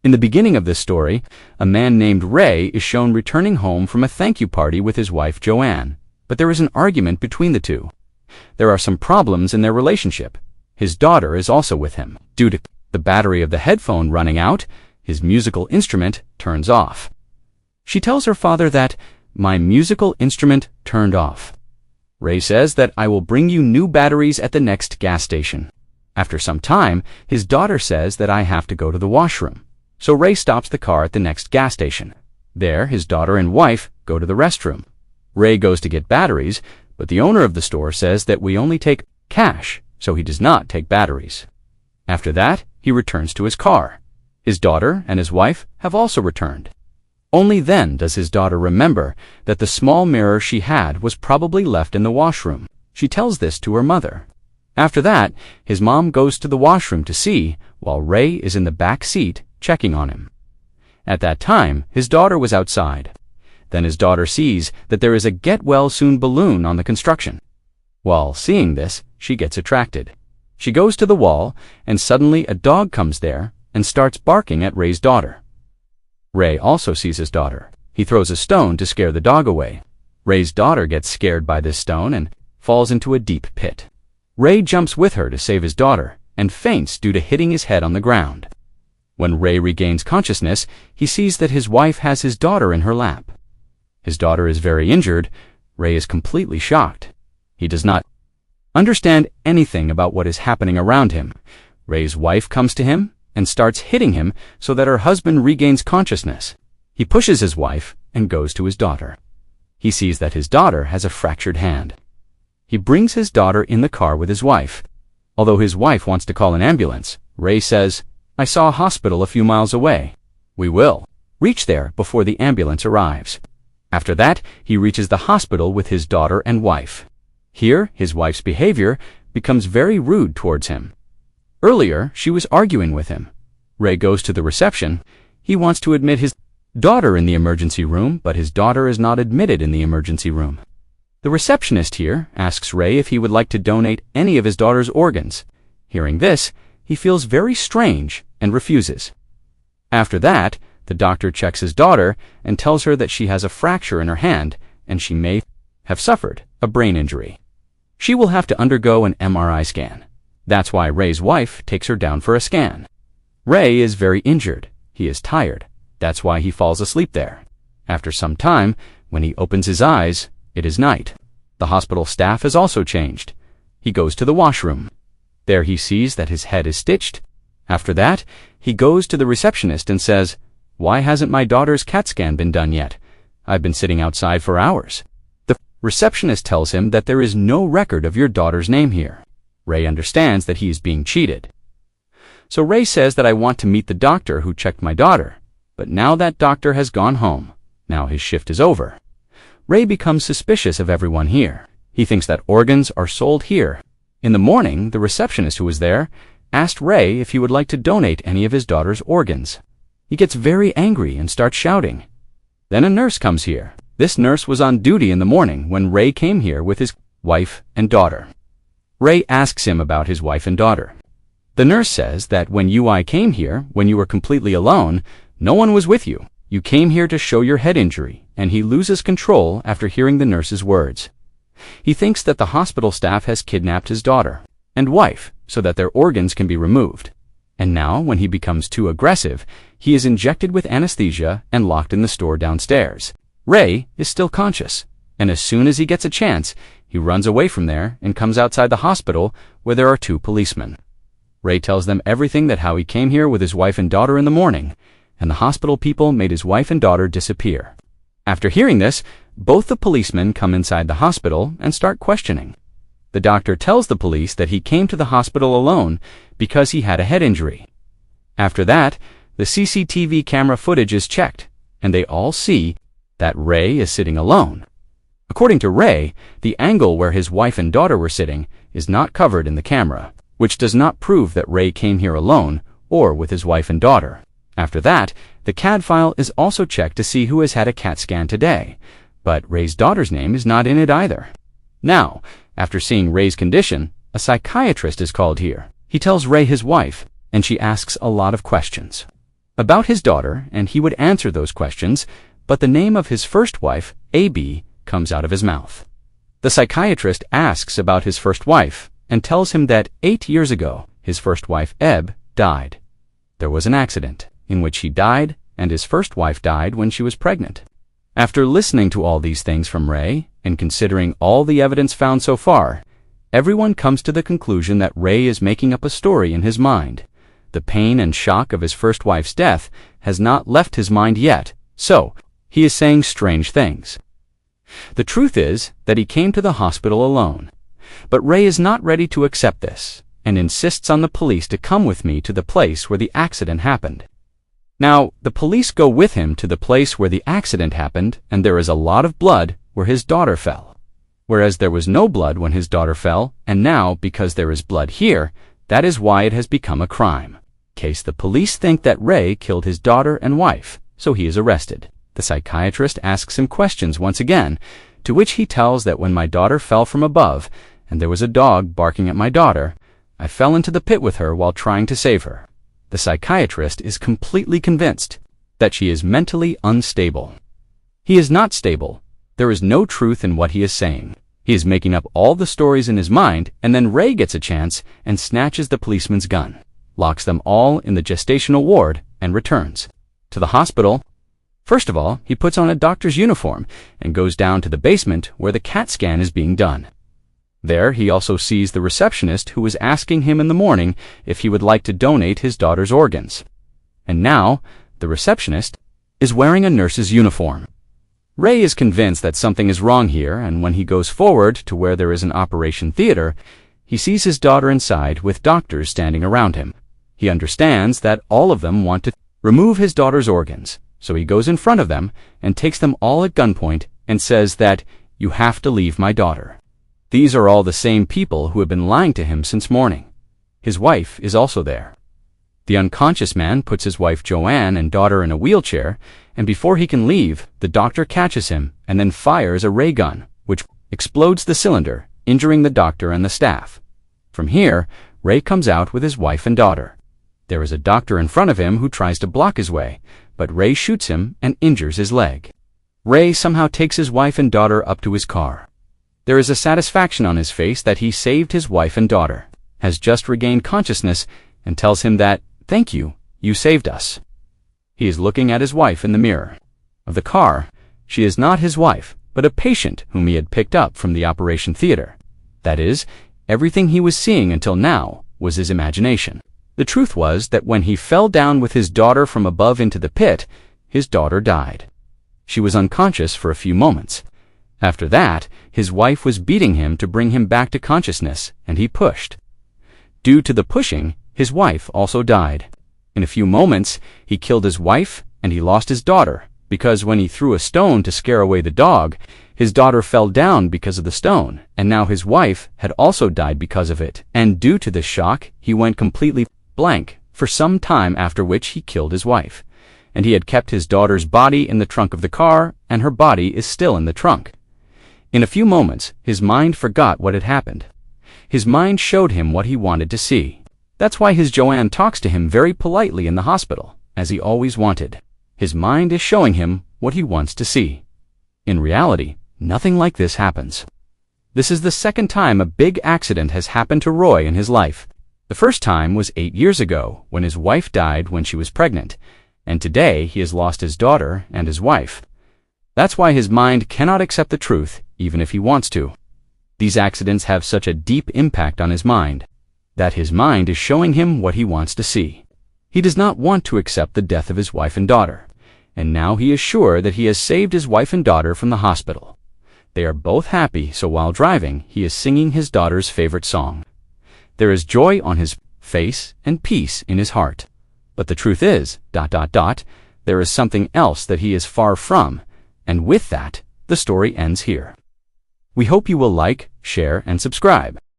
In the beginning of this story, a man named Ray is shown returning home from a thank you party with his wife Joanne, but there is an argument between the two. There are some problems in their relationship. His daughter is also with him. Due to the battery of the headphone running out, his musical instrument turns off. She tells her father that, "My musical instrument turned off." Ray says that, "I will bring you new batteries at the next gas station." After some time, his daughter says that, "I have to go to the washroom." So Ray stops the car at the next gas station. There, his daughter and wife go to the restroom. Ray goes to get batteries, but the owner of the store says that we only take cash, so he does not take batteries. After that, he returns to his car. His daughter and his wife have also returned. Only then does his daughter remember that the small mirror she had was probably left in the washroom. She tells this to her mother. After that, his mom goes to the washroom to see, while Ray is in the back seat checking on him. At that time, his daughter was outside. Then his daughter sees that there is a get-well-soon balloon on the construction. While seeing this, she gets attracted. She goes to the wall, and suddenly a dog comes there and starts barking at Ray's daughter. Ray also sees his daughter. He throws a stone to scare the dog away. Ray's daughter gets scared by this stone and falls into a deep pit. Ray jumps with her to save his daughter and faints due to hitting his head on the ground. When Ray regains consciousness, he sees that his wife has his daughter in her lap. His daughter is very injured. Ray is completely shocked. He does not understand anything about what is happening around him. Ray's wife comes to him and starts hitting him so that her husband regains consciousness. He pushes his wife and goes to his daughter. He sees that his daughter has a fractured hand. He brings his daughter in the car with his wife. Although his wife wants to call an ambulance, Ray says, "I saw a hospital a few miles away. We will reach there before the ambulance arrives." After that, he reaches the hospital with his daughter and wife. Here, his wife's behavior becomes very rude towards him. Earlier, she was arguing with him. Ray goes to the reception. He wants to admit his daughter in the emergency room, but his daughter is not admitted in the emergency room. The receptionist here asks Ray if he would like to donate any of his daughter's organs. Hearing this, he feels very strange and refuses. After that, the doctor checks his daughter and tells her that she has a fracture in her hand and she may have suffered a brain injury. She will have to undergo an MRI scan. That's why Ray's wife takes her down for a scan. Ray is very injured. He is tired. That's why he falls asleep there. After some time, when he opens his eyes, it is night. The hospital staff has also changed. He goes to the washroom. There he sees that his head is stitched. After that, he goes to the receptionist and says, "Why hasn't my daughter's CAT scan been done yet? I've been sitting outside for hours." The receptionist tells him that there is no record of your daughter's name here. Ray understands that he is being cheated. So Ray says that, "I want to meet the doctor who checked my daughter." But now that doctor has gone home. Now his shift is over. Ray becomes suspicious of everyone here. He thinks that organs are sold here. In the morning, the receptionist who was there asked Ray if he would like to donate any of his daughter's organs. He gets very angry and starts shouting. Then a nurse comes here. This nurse was on duty in the morning when Ray came here with his wife and daughter. Ray asks him about his wife and daughter. The nurse says that when I came here, when you were completely alone, no one was with you. You came here to show your head injury, and he loses control after hearing the nurse's words. He thinks that the hospital staff has kidnapped his daughter and wife so that their organs can be removed. And now, when he becomes too aggressive, he is injected with anesthesia and locked in the store downstairs. Ray is still conscious, and as soon as he gets a chance, he runs away from there and comes outside the hospital where there are two policemen. Ray tells them everything, that how he came here with his wife and daughter in the morning, and the hospital people made his wife and daughter disappear. After hearing this, both the policemen come inside the hospital and start questioning. The doctor tells the police that he came to the hospital alone because he had a head injury. After that, the CCTV camera footage is checked, and they all see that Ray is sitting alone. According to Ray, the angle where his wife and daughter were sitting is not covered in the camera, which does not prove that Ray came here alone or with his wife and daughter. After that, the CAD file is also checked to see who has had a CAT scan today, but Ray's daughter's name is not in it either. Now, after seeing Ray's condition, a psychiatrist is called here. He tells Ray his wife, and she asks a lot of questions. about his daughter, and he would answer those questions, but the name of his first wife, Rabe, comes out of his mouth. The psychiatrist asks about his first wife and tells him that 8 years ago, his first wife, Eb, died. There was an accident in which he died, and his first wife died when she was pregnant. After listening to all these things from Ray and considering all the evidence found so far, everyone comes to the conclusion that Ray is making up a story in his mind. The pain and shock of his first wife's death has not left his mind yet, so he is saying strange things. The truth is that he came to the hospital alone. But Ray is not ready to accept this and insists on the police to come with me to the place where the accident happened. Now, the police go with him to the place where the accident happened, and there is a lot of blood where his daughter fell. Whereas there was no blood when his daughter fell, and now, because there is blood here, that is why it has become a crime. Case the police think that Ray killed his daughter and wife, so he is arrested. The psychiatrist asks him questions once again, to which he tells that when my daughter fell from above, and there was a dog barking at my daughter, I fell into the pit with her while trying to save her. The psychiatrist is completely convinced that she is mentally unstable. He is not stable. There is no truth in what he is saying. He is making up all the stories in his mind, and then Ray gets a chance and snatches the policeman's gun, locks them all in the gestational ward, and returns to the hospital. First of all, he puts on a doctor's uniform and goes down to the basement where the CAT scan is being done. There, he also sees the receptionist who was asking him in the morning if he would like to donate his daughter's organs. And now, the receptionist is wearing a nurse's uniform. Ray is convinced that something is wrong here, and when he goes forward to where there is an operation theater, he sees his daughter inside with doctors standing around him. He understands that all of them want to remove his daughter's organs, so he goes in front of them and takes them all at gunpoint and says that, "You have to leave my daughter." These are all the same people who have been lying to him since morning. His wife is also there. The unconscious man puts his wife Joanne and daughter in a wheelchair, and before he can leave, the doctor catches him and then fires a ray gun, which explodes the cylinder, injuring the doctor and the staff. From here, Ray comes out with his wife and daughter. There is a doctor in front of him who tries to block his way, but Ray shoots him and injures his leg. Ray somehow takes his wife and daughter up to his car. There is a satisfaction on his face that he saved his wife and daughter, has just regained consciousness, and tells him that, "Thank you, you saved us." He is looking at his wife in the mirror of the car. She is not his wife, but a patient whom he had picked up from the operation theater. That is, everything he was seeing until now was his imagination. The truth was that when he fell down with his daughter from above into the pit, his daughter died. She was unconscious for a few moments. After that, his wife was beating him to bring him back to consciousness, and he pushed. Due to the pushing, his wife also died. In a few moments, he killed his wife, and he lost his daughter, because when he threw a stone to scare away the dog, his daughter fell down because of the stone, and now his wife had also died because of it, and due to this shock, he went completely blank for some time, after which he killed his wife. And he had kept his daughter's body in the trunk of the car, and her body is still in the trunk. In a few moments, his mind forgot what had happened. His mind showed him what he wanted to see. That's why his Joanne talks to him very politely in the hospital, as he always wanted. His mind is showing him what he wants to see. In reality, nothing like this happens. This is the second time a big accident has happened to Roy in his life. The first time was 8 years ago, when his wife died when she was pregnant, and today he has lost his daughter and his wife. That's why his mind cannot accept the truth, even if he wants to. These accidents have such a deep impact on his mind, that his mind is showing him what he wants to see. He does not want to accept the death of his wife and daughter, and now he is sure that he has saved his wife and daughter from the hospital. They are both happy, so while driving, he is singing his daughter's favorite song. There is joy on his face and peace in his heart. But the truth is, there is something else that he is far from, and with that, the story ends here. We hope you will like, share, and subscribe.